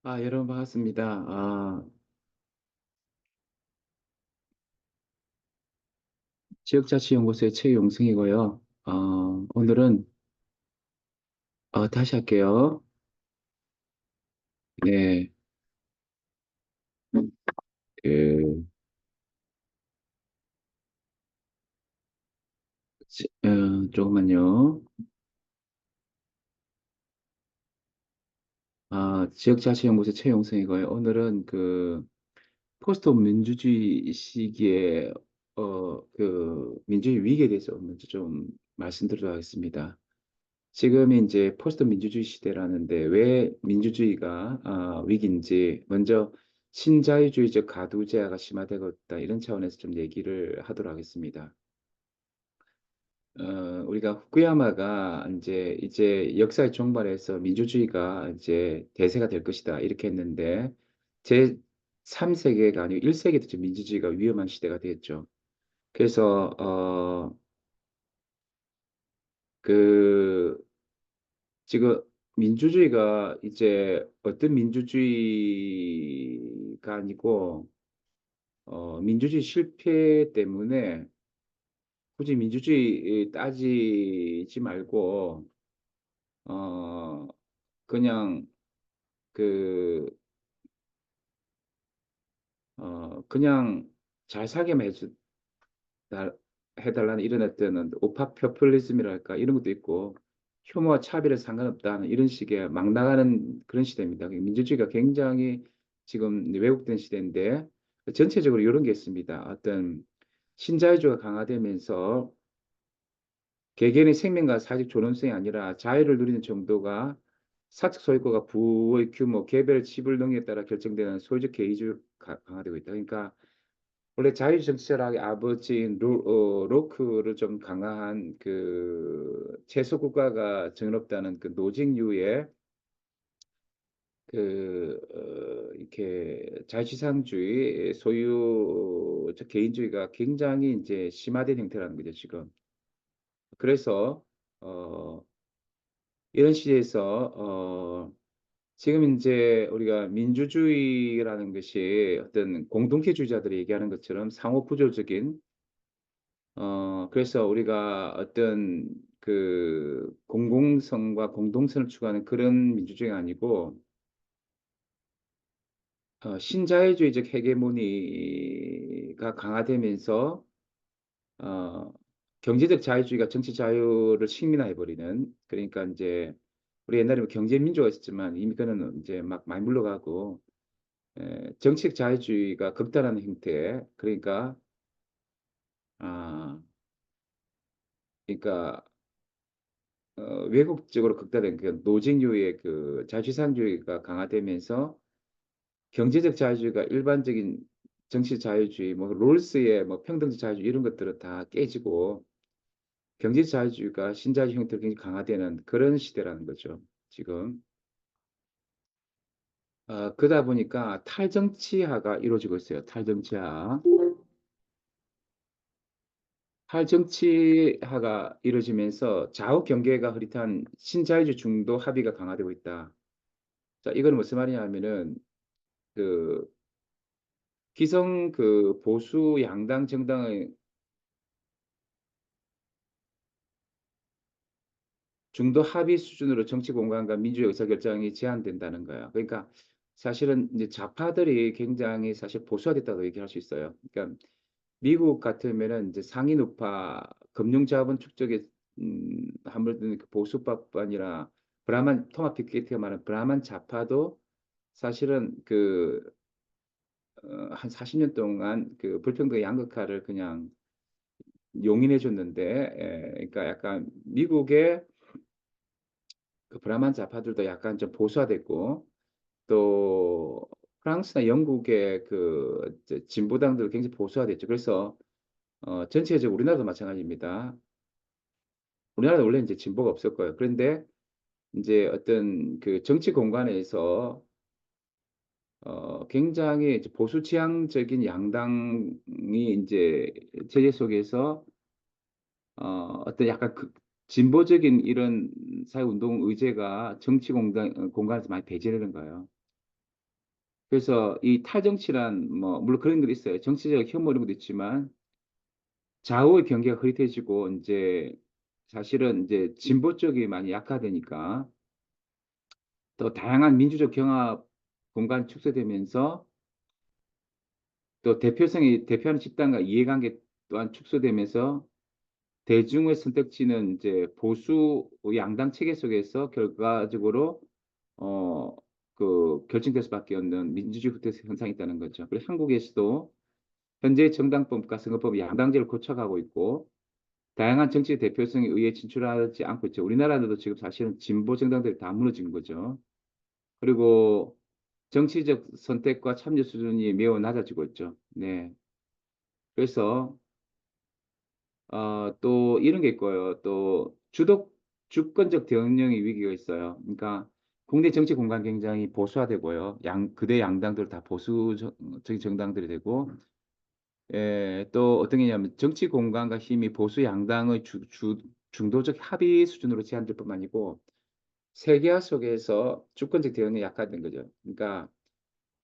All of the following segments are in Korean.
여러분 반갑습니다. 지역자치연구소의 최용승이고요. 오늘은 다시 할게요. 네, 그, 조금만요. 지역자치연구소 최용승이고요. 오늘은 포스트 민주주의 시기에 민주주의 위기에 대해서 먼저 좀 말씀드리도록 하겠습니다. 지금이 이제 포스트 민주주의 시대라는데 왜 민주주의가 위기인지 먼저 신자유주의적 가두제화가 심화되고 있다 이런 차원에서 좀 얘기를 하도록 하겠습니다. 우리가 후쿠야마가 이제 역사의 종말에서 민주주의가 이제 대세가 될 것이다 이렇게 했는데 제 3세계가 아니고 1세기도 지금 민주주의가 위험한 시대가 됐죠. 그래서 그 지금 민주주의가 이제 어떤 민주주의가 아니고 민주주의 실패 때문에 굳이 민주주의 따지지 말고 어 그냥 그 그냥 잘 살게만 해달라는 이런 어떤 오파 포퓰리즘이랄까 이런 것도 있고 혐오와 차별에 상관없다는 이런 식의 막 나가는 그런 시대입니다. 민주주의가 굉장히 지금 왜곡된 시대인데 전체적으로 이런 게 있습니다. 어떤 신자유주의가 강화되면서 개개인의 생명과 사직 존엄성이 아니라 자유를 누리는 정도가 사적 소유권과 부의 규모, 개별 지불 능력에 따라 결정되는 소유적 개의주의가 강화되고 있다. 그러니까 원래 자유정치철학의 아버지인 로크를 좀 강화한 그 채소 국가가 정의롭다는 그 노직류의 이렇게 자유지상주의 소유적 개인주의가 굉장히 이제 심화된 형태라는 거죠, 지금. 그래서 어 이런 시대에서 지금 이제 우리가 민주주의라는 것이 어떤 공동체주의자들이 얘기하는 것처럼 상호 구조적인 그래서 우리가 어떤 그 공공성과 공동성을 추구하는 그런 민주주의가 아니고 신자유주의적 헤게모니가 강화되면서 어, 경제적 자유주의가 정치 자유를 식민화해버리는 그러니까 이제 우리 옛날에 뭐 경제민주가 있었지만 이미 그는 이제 막 많이 물러가고 정치적 자유주의가 극단화하는 형태 그러니까 아 그러니까 외국적으로 극단된 그 노직류의 그 자주상주의가 강화되면서 경제적 자유주의가 일반적인 정치 자유주의, 뭐 롤스의 뭐 평등적 자유주의 이런 것들은 다 깨지고 경제 자유주의가 신자유주의 형태로 굉장히 강화되는 그런 시대라는 거죠. 지금 그러다 보니까 탈정치화가 이루어지고 있어요. 탈정치화. 탈정치화가 이루어지면서 좌우 경계가 흐릿한 신자유주의 중도 합의가 강화되고 있다. 자, 이건 무슨 말이냐 하면은 그 기성 그 보수 양당 정당의 중도 합의 수준으로 정치 공간과 민주의 의사결정이 제한된다는 거야. 그러니까 사실은 이제 좌파들이 굉장히 사실 보수화됐다고 얘기할 수 있어요. 그러니까 미국 같으면은 이제 상인 우파 금융자본 축적에 함몰된 그 보수파뿐 아니라 브라만 토마 피케티가 말한 브라만 좌파도 사실은 한 40년 동안 그 불평등 양극화를 그냥 용인해 줬는데, 그러니까 약간 미국의 그 브라만 좌파들도 약간 좀 보수화됐고, 또 프랑스나 영국의 그 이제 진보당도 굉장히 보수화됐죠. 그래서 전체적으로 우리나라도 마찬가지입니다. 우리나라도 원래 이제 진보가 없을 거예요. 그런데 이제 어떤 그 정치 공간에서 굉장히 이제 보수 지향적인 양당이 이제 체제 속에서 어떤 약간 진보적인 이런 사회운동 의제가 정치 공간에서 많이 배제되는 거예요. 그래서 이 탈정치란 뭐 물론 그런 것도 있어요. 정치적 혐오 이런 것도 있지만 좌우의 경계가 흐릿해지고 이제 사실은 이제 진보 쪽이 많이 약화되니까 또 다양한 민주적 경합 공간 축소되면서 또 대표성이 대표하는 집단과 이해관계 또한 축소되면서 대중의 선택지는 이제 보수 양당 체계 속에서 결과적으로 어 결정될 수밖에 없는 민주주의 후퇴 현상이 있다는 거죠. 그리고 한국에서도 현재 정당법과 선거법이 양당제를 고쳐가고 있고 다양한 정치 대표성에 의해 진출하지 않고 있죠. 우리나라도 지금 사실은 진보 정당들이 다 무너진 거죠. 그리고 정치적 선택과 참여 수준이 매우 낮아지고 있죠. 네. 그래서 또 이런 게 있고요. 또 주권적 대응령의 위기가 있어요. 그러니까 국내 정치 공간 굉장히 보수화되고요. 그대 양당들 다 보수적인 정당들이 되고, 또 어떤 게 있냐면 정치 공간과 힘이 보수 양당의 중도적 합의 수준으로 제한될 뿐만 아니고 세계화 속에서 주권적 대응이 약화된 거죠. 그러니까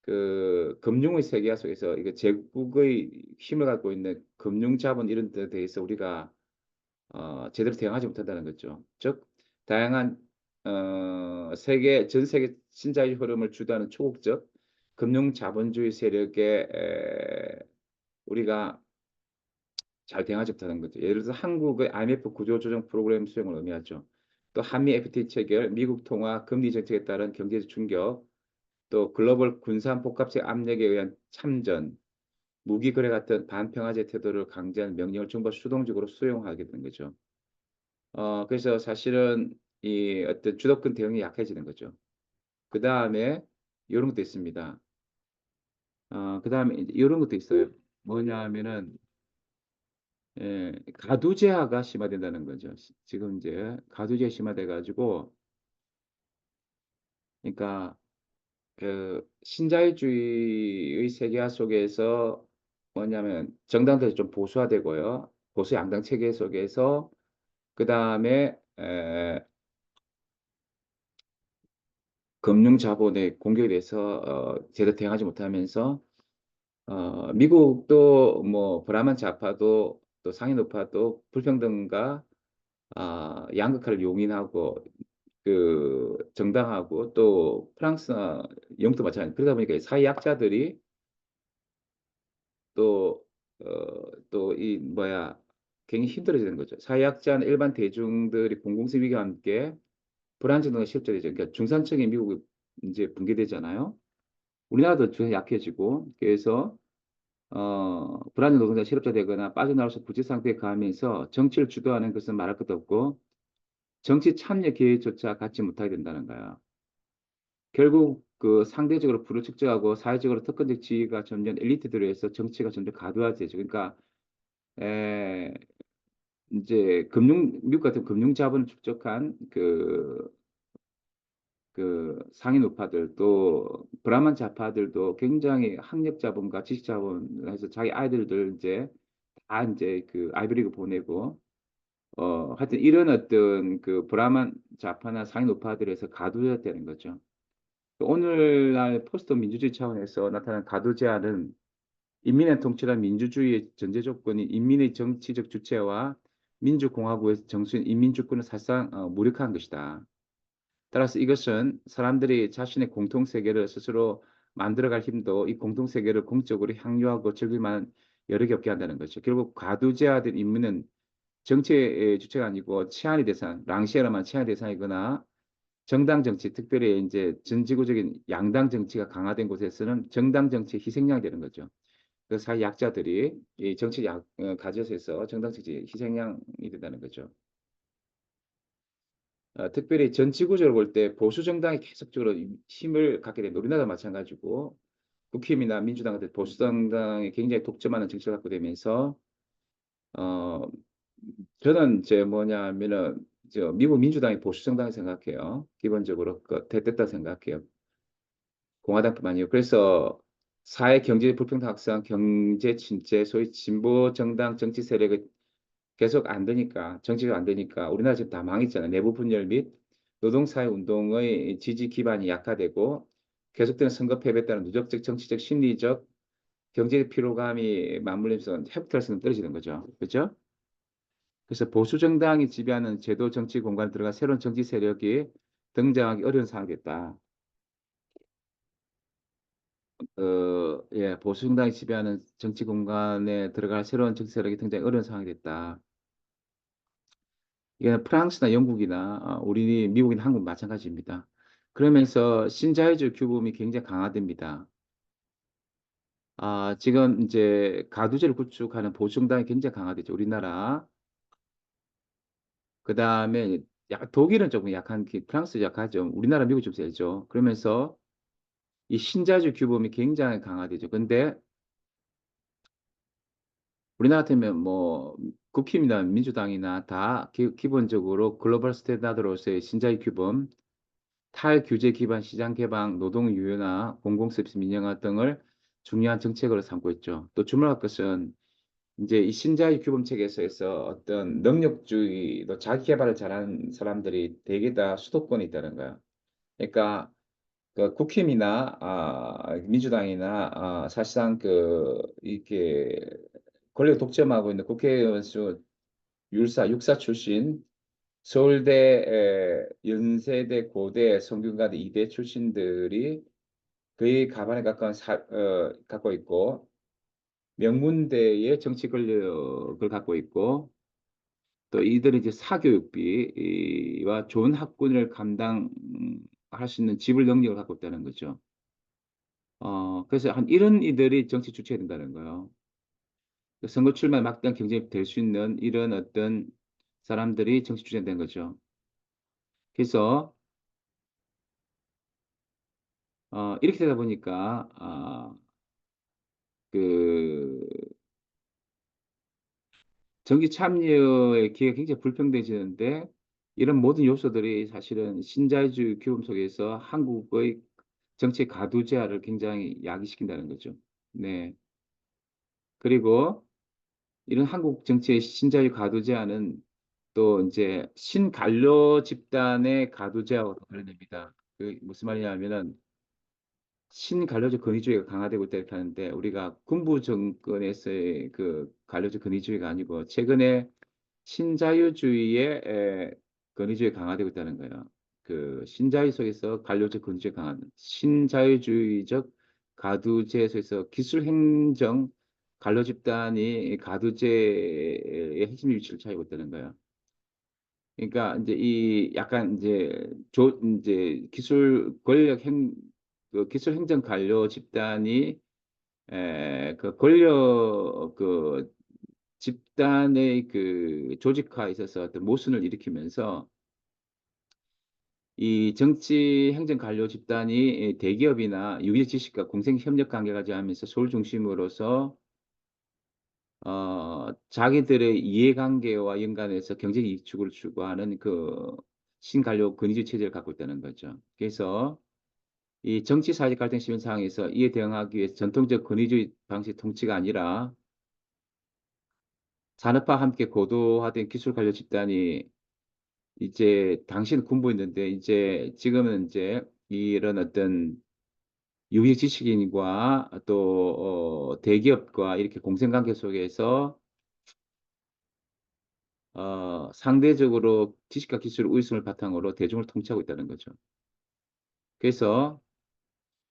그 금융의 세계화 속에서 이거 제국의 힘을 갖고 있는 금융 자본 이런 데 대해서 우리가 제대로 대응하지 못한다는 거죠. 즉, 다양한 전 세계 신자유 흐름을 주도하는 초국적 금융 자본주의 세력에 우리가 잘 대응하지 못하는 거죠. 예를 들어서 한국의 IMF 구조조정 프로그램 수행을 의미하죠. 또 한미 FTA 체결, 미국 통화, 금리 정책에 따른 경제적 충격, 또 글로벌 군산 복합적 압력에 의한 참전, 무기 거래 같은 반평화적 태도를 강제한 명령을 정부가 수동적으로 수용하게 되는 거죠. 그래서 사실은 이 어떤 주도권 대응이 약해지는 거죠. 그 다음에 이런 것도 있습니다. 그 다음에 이런 것도 있어요. 뭐냐 하면은, 가두제화가 심화된다는 거죠. 지금 이제 가두제화 심화돼 가지고, 그러니까 그 신자유주의의 세계화 속에서 뭐냐면 정당들이 좀 보수화되고요. 보수 양당 체계 속에서 그 다음에 금융 자본의 공격에 대해서 제대로 대응하지 못하면서 미국도 뭐 브라만 좌파도 또 상인 우파도 불평등과 양극화를 용인하고 그 정당하고 또 프랑스나 영국도 마찬가지. 그러다 보니까 사회약자들이 또 또 이 뭐야 굉장히 힘들어지는 거죠. 사회약자는 일반 대중들이 공공성 위기와 함께 불안정도가 실제되죠. 그러니까 중산층이 미국이 이제 붕괴되잖아요. 우리나라도 좀 약해지고 그래서 불안정 노동자 실업자 되거나 빠져나올 수 부재 상태에 가하면서 정치를 주도하는 것은 말할 것도 없고 정치 참여 기회조차 갖지 못하게 된다는 거야. 결국 그 상대적으로 부를 축적하고 사회적으로 특권적 지위가 점점 엘리트들에 의해서 정치가 점점 가두화되죠. 그러니까 에, 이제 미국 같은 금융 자본을 축적한 그 상인 우파들 또 브라만 좌파들도 굉장히 학력 자본과 지식 자본해서 자기 아이들들 이제 그 아이비리그 보내고 하여튼 이런 어떤 그 브라만 좌파나 상인 우파들에서 가두되는 거죠. 오늘날 포스트 민주주의 차원에서 나타난 가두 제안은 인민의 통치란 민주주의의 전제 조건인 인민의 정치적 주체와 민주공화국의 정수인 인민주권을 사실상 무력화한 것이다. 따라서 이것은 사람들이 자신의 공통세계를 스스로 만들어갈 힘도 이 공통세계를 공적으로 향유하고 즐길 만한 여력이 없게 한다는 거죠. 결국 과두제화된 인민은 정치의 주체가 아니고 치안의 대상, 랑시에라만 치안의 대상이거나 정당 정치, 특별히 이제 전 지구적인 양당 정치가 강화된 곳에서는 정당 정치 희생양이 되는 거죠. 그 사회 약자들이 이 정치 가지에서 정당 정치 희생양이 된다는 거죠. 특별히 전 지구적으로 볼 때 보수 정당이 계속적으로 힘을 갖게 됩니다. 우리나라 마찬가지고 국힘이나 민주당 같은 보수 정당이 굉장히 독점하는 정치를 갖고 되면서 어 저는 이제 뭐냐면은 저 미국 민주당이 보수 정당이 생각해요. 기본적으로 됐다 생각해요. 공화당뿐만 아니고 그래서 사회 경제 불평등 확산, 경제 침체, 소위 진보 정당 정치 세력이 계속 안 되니까 정치가 안 되니까 우리나라 지금 다 망했잖아요. 내부 분열 및 노동사회 운동의 지지 기반이 약화되고 계속되는 선거 패배에 따른 누적적 정치적, 심리적, 경제적 피로감이 맞물리면서 회복 달성이 떨어지는 거죠. 그렇죠? 그래서 보수 정당이 지배하는 제도 정치 공간에 들어가 새로운 정치 세력이 등장하기 어려운 상황이 됐다. 예, 보수 정당이 지배하는 정치 공간에 들어갈 새로운 정치 세력이 등장하기 어려운 상황이 됐다. 이게 프랑스나 영국이나 우리 미국이나 한국 마찬가지입니다. 그러면서 신자유주의 규범이 굉장히 강화됩니다. 지금 이제 가두제를 구축하는 보수 정당이 굉장히 강화되죠. 우리나라. 그 다음에 독일은 조금 약한, 프랑스 약하죠. 우리나라, 미국 좀 세죠. 그러면서 이 신자유주의 규범이 굉장히 강화되죠. 근데 우리나라 같으면 뭐 국힘이나 민주당이나 다 기본적으로 글로벌 스탠다드로서의 신자유 규범, 탈규제 기반 시장 개방, 노동 유연화, 공공서비스 민영화 등을 중요한 정책으로 삼고 있죠. 또 주목할 것은 이제 이 신자유 규범 체계에서 어떤 능력주의로 자기 개발을 잘하는 사람들이 대개 다 수도권에 있다는 거야. 그러니까 그 국힘이나 민주당이나 사실상 그 이렇게 권력 독점하고 있는 국회의원 수 육사 출신 서울대 연세대 고대 성균관대 이대 출신들이 거의 가반에 가까운 갖고 있고 명문대의 정치 권력을 갖고 있고 또 이들은 이제 사교육비와 좋은 학군을 감당할 수 있는 지불 능력을 갖고 있다는 거죠. 그래서 한 이런 이들이 정치 주체가 된다는 거예요. 선거 출마 막대한 경쟁이 될 수 있는 이런 어떤 사람들이 정치 주체가 된 거죠. 그래서 이렇게 되다 보니까 그 정치 참여의 기회가 굉장히 불평등해지는데 이런 모든 요소들이 사실은 신자유주의 규범 속에서 한국의 정치 가두제화를 굉장히 야기시킨다는 거죠. 네. 그리고 이런 한국 정치의 신자유 가두제화는 또 이제 신관료 집단의 가두제화와 관련됩니다. 그 무슨 말이냐면은 신관료적 권위주의가 강화되고 있다 이렇게 하는데 우리가 군부 정권에서의 그 관료적 권위주의가 아니고 최근에 신자유주의의 권위주의가 강화되고 있다는 거예요. 그 신자유 속에서 관료적 권위주의가 강한 신자유주의적 가두제 속에서 기술행정 관료 집단이 가두제의 핵심 위치를 차지하고 있다는 거예요. 그러니까 이제 이 약간 이제 기술 권력 그 기술 행정 관료 집단이 그 권력 그 집단의 그 조직화에 있어서 어떤 모순을 일으키면서 이 정치 행정 관료 집단이 대기업이나 유계 지식과 공생 협력 관계가 하면서 서울 중심으로서 자기들의 이해관계와 연관해서 경제 이익을 추구하는 그 신관료 권위주의 체제를 갖고 있다는 거죠. 그래서 이 정치 사회적 갈등 심한 상황에서 이에 대응하기 위해서 전통적 권위주의 방식 통치가 아니라 산업화와 함께 고도화된 기술 관료 집단이 이제 당신 군부였는데 이제 지금은 이제 이런 어떤 유식 지식인과 또 대기업과 이렇게 공생관계 속에서 상대적으로 지식과 기술 우위성을 바탕으로 대중을 통치하고 있다는 거죠. 그래서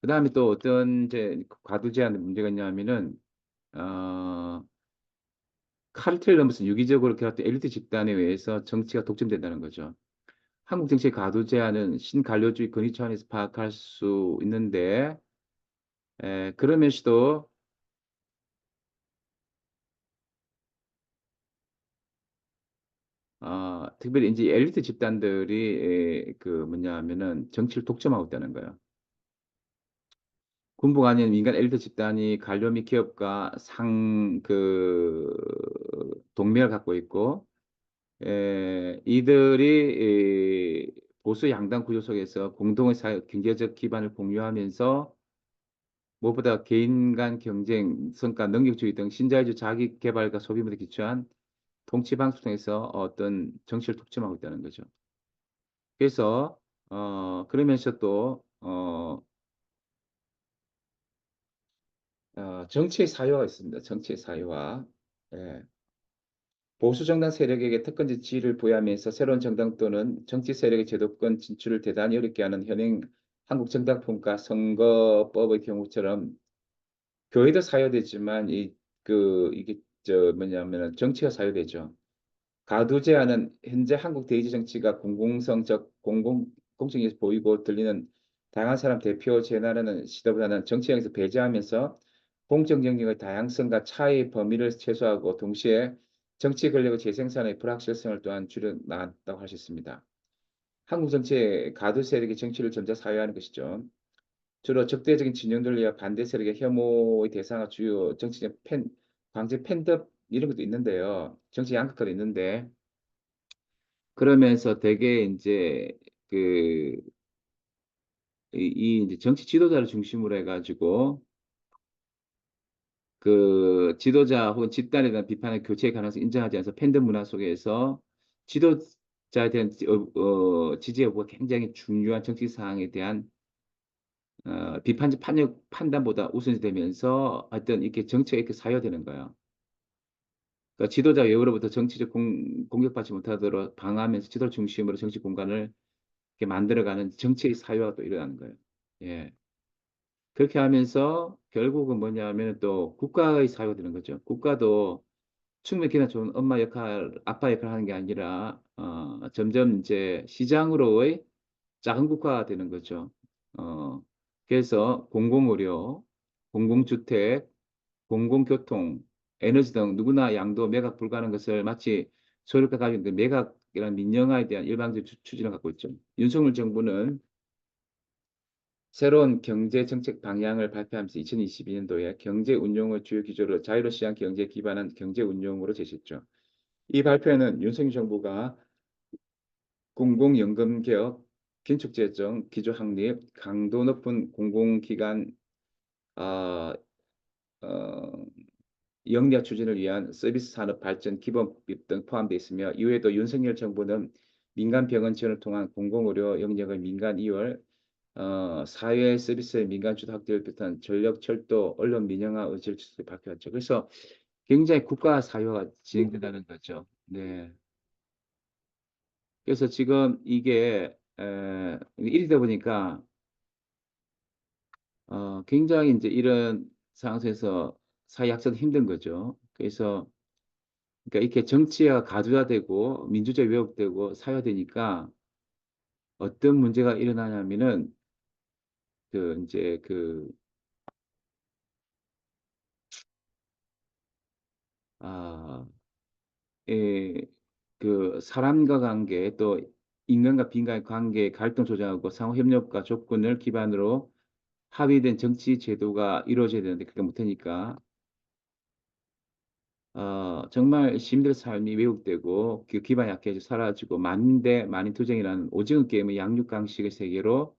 그다음에 또 어떤 이제 과도 제한 문제가 있냐면은 어, 카르텔 넘어서 유기적으로 결합된 엘리트 집단에 의해서 정치가 독점된다는 거죠. 한국 정치의 가도 제한은 신관료주의 권위 차원에서 파악할 수 있는데 그러면서도 특별히 이제 엘리트 집단들이 그 뭐냐 하면은 정치를 독점하고 있다는 거예요. 군부가 아닌 민간 엘리트 집단이 관료 및 기업과 동맹을 갖고 있고, 이들이 보수 양당 구조 속에서 공동의 경제적 기반을 공유하면서 무엇보다 개인 간 경쟁, 성과, 능력주의 등 신자유주의 자기 개발과 소비문에 기초한 통치 방식 통해서 어떤 정치를 독점하고 있다는 거죠. 그래서 그러면서 또 정치의 사유가 있습니다. 정치의 사유와. 예. 보수 정당 세력에게 특권적 지위를 부여하면서 새로운 정당 또는 정치 세력의 제도권 진출을 대단히 어렵게 하는 현행 한국 정당법과 선거법의 경우처럼 교회도 사유되지만 이게 뭐냐면은 정치가 사유되죠. 가두제한은 현재 한국 대의제 정치가 공공성에서 보이고 들리는 다양한 사람 대표 제안하는 시도보다는 정치형에서 배제하면서 공적 영역의 다양성과 차이의 범위를 최소화하고 동시에 정치 권력의 재생산의 불확실성을 또한 줄여나갔다고 할 수 있습니다. 한국 정치의 가두 세력이 정치를 점차 사유하는 것이죠. 주로 적대적인 진영들을 위한 반대 세력의 혐오의 대상과 주요 정치적 광적 팬덤 이런 것도 있는데요. 정치 양극화도 있는데 그러면서 되게 이제 그, 이제 정치 지도자를 중심으로 해가지고 그 지도자 혹은 집단에 대한 비판의 교체 가능성을 인정하지 않아서 팬덤 문화 속에서 지도자에 대한 지지 여부가 굉장히 중요한 정치 사항에 대한 비판적 판단보다 우선시 되면서 하여튼 이렇게 정치가 이렇게 사유되는 거예요. 그러니까 지도자 외부로부터 정치적 공격받지 못하도록 방어하면서 지도를 중심으로 정치 공간을 이렇게 만들어가는 정치의 사유화가 또 일어나는 거예요. 예. 그렇게 하면서 결국은 뭐냐면 또 국가의 사유가 되는 거죠. 국가도 충분히 기나 좋은 엄마 역할, 아빠 역할을 하는 게 아니라 점점 이제 시장으로의 작은 국가가 되는 거죠. 어, 그래서 공공의료, 공공주택, 공공교통, 에너지 등 누구나 양도 매각 불가하는 것을 마치 소유가 가지고 있는 매각이라는 민영화에 대한 일방적 추진을 갖고 있죠. 윤석열 정부는 새로운 경제 정책 방향을 발표하면서 2022년도에 경제 운용의 주요 기조로 자유로시장 경제에 기반한 경제 운용으로 제시했죠. 이 발표에는 윤석열 정부가 공공연금 개혁, 긴축재정, 기조 확립, 강도 높은 공공기관 어, 어, 영리화 추진을 위한 서비스 산업 발전 기본법 등 포함되어 있으며 이외에도 윤석열 정부는 민간 병원 지원을 통한 공공의료 영역의 민간 이월, 사회 서비스의 민간 주도 확대를 비롯한 전력, 철도, 언론 민영화 의지를 밝혀왔죠. 그래서 굉장히 국가 사유화가 진행된다는 거죠. 네. 그래서 지금 이게 일이 다 보니까 굉장히 이제 이런 상황에서 사회학자도 힘든 거죠. 그래서 그러니까 이렇게 정치가 가두화되고 민주주의 왜곡되고 사회화되니까 어떤 문제가 일어나냐면은 그 이제 아, 예, 그 사람과 관계 또 인간과 비인간의 관계 갈등 조정하고 상호 협력과 조건을 기반으로 합의된 정치 제도가 이루어져야 되는데 그게 못하니까 정말 시민들의 삶이 왜곡되고 그 기반이 약해져 사라지고 만대 만인 투쟁이라는 오징어 게임의 양육강식의 세계로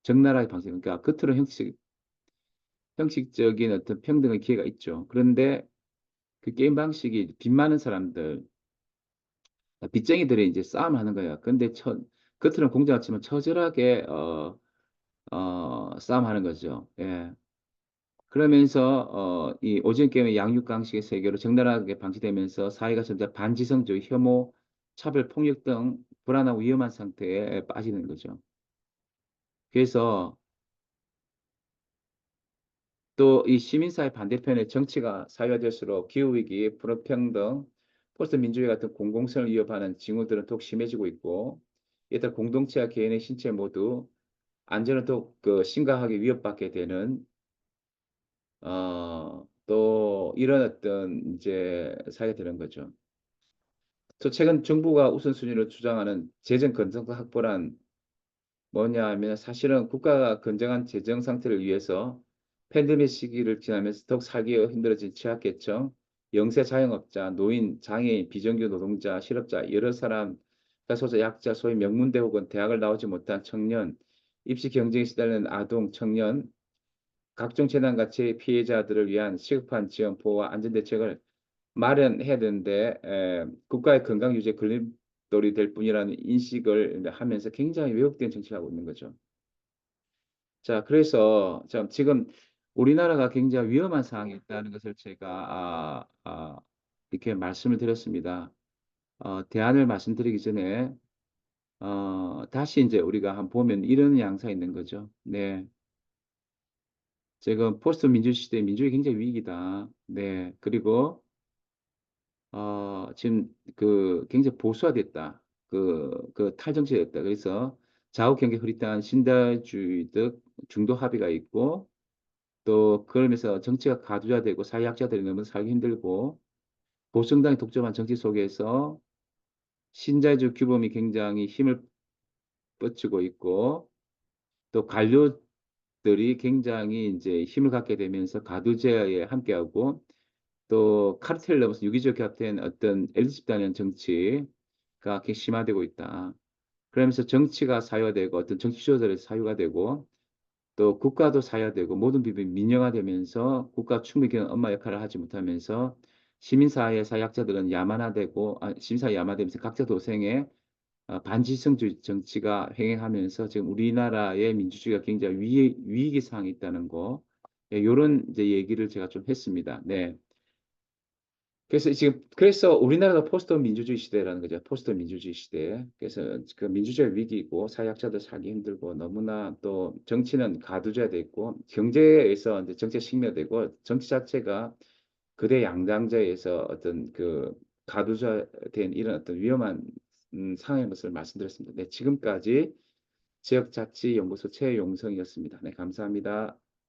적나라하게 방송 그러니까 겉으로 형식적인 어떤 평등의 기회가 있죠. 그런데 그 게임 방식이 빚 많은 사람들 빚쟁이들이 이제 싸움하는 거예요. 근데 겉으로는 공정 같지만 처절하게 싸움하는 거죠. 예. 그러면서 이 오징어 게임의 양육 강식의 세계로 적나라하게 방치되면서 사회가 점차 반지성주의, 혐오, 차별, 폭력 등 불안하고 위험한 상태에 빠지는 거죠. 그래서 또 이 시민사회 반대편의 정치가 사회화될수록 기후위기, 불평등, 포스트 민주주의 같은 공공성을 위협하는 징후들은 더욱 심해지고 있고 이에 따라 공동체와 개인의 신체 모두 안전을 더욱 심각하게 위협받게 되는 또 이런 어떤 이제 사회가 되는 거죠. 또 최근 정부가 우선순위로 주장하는 재정 건전성 확보란 뭐냐 하면 사실은 국가가 건전한 재정 상태를 위해서 팬데믹 시기를 지나면서 더욱 살기 힘들어진 취약계층, 영세 자영업자, 노인, 장애인, 비정규 노동자, 실업자, 여러 사람, 소자, 약자, 소위 명문대 혹은 대학을 나오지 못한 청년, 입시 경쟁에 시달리는 아동, 청년, 각종 재난같이 피해자들을 위한 시급한 지원, 보호와 안전대책을 마련해야 되는데 국가의 건강 유지에 걸림돌이 될 뿐이라는 인식을 하면서 굉장히 왜곡된 정치를 하고 있는 거죠. 자, 그래서 지금 우리나라가 굉장히 위험한 상황에 있다는 것을 제가 이렇게 말씀을 드렸습니다. 대안을 말씀드리기 전에 다시 이제 우리가 한번 보면 이런 양상이 있는 거죠. 네, 지금 포스트 민주 시대 민주주의 굉장히 위기다. 네, 그리고 지금 그 굉장히 보수화됐다. 그 탈정치됐다. 그래서 좌우 경계 흐릿한 신자유주의적 중도 합의가 있고 또 그러면서 정치가 가두자되고 사회학자들이 너무 살기 힘들고 보수정당이 독점한 정치 속에서 신자유주의 규범이 굉장히 힘을 뻗치고 있고 또 관료들이 굉장히 이제 힘을 갖게 되면서 가두제에 함께하고 또 카르텔 넘어서 유기적 협된 어떤 엘리트 집단의 정치가 굉장히 심화되고 있다. 그러면서 정치가 사유화되고 어떤 정치 지도자들의 사유가 되고 또 국가도 사유화되고 모든 부분이 민영화되면서 국가 충분히 그런 엄마 역할을 하지 못하면서 시민사회 사회학자들은 야만화되고 시민사회 야만화되면서 각자 도생에 반지성주의 정치가 횡행하면서 지금 우리나라의 민주주의가 굉장히 위기 상황에 있다는 거, 예, 이런 이제 얘기를 제가 좀 했습니다. 네. 그래서 우리나라가 포스트 민주주의 시대라는 거죠. 포스트 민주주의 시대. 그래서 그 민주주의 위기이고 사회학자들 살기 힘들고 너무나 또 정치는 가두제돼 있고 경제에서 이제 정치 식멸되고 정치 자체가 그대 양당제에서 어떤 그 가두제된 이런 어떤 위험한 상황인 것을 말씀드렸습니다. 네, 지금까지 지역자치연구소 최용성이었습니다. 네, 감사합니다.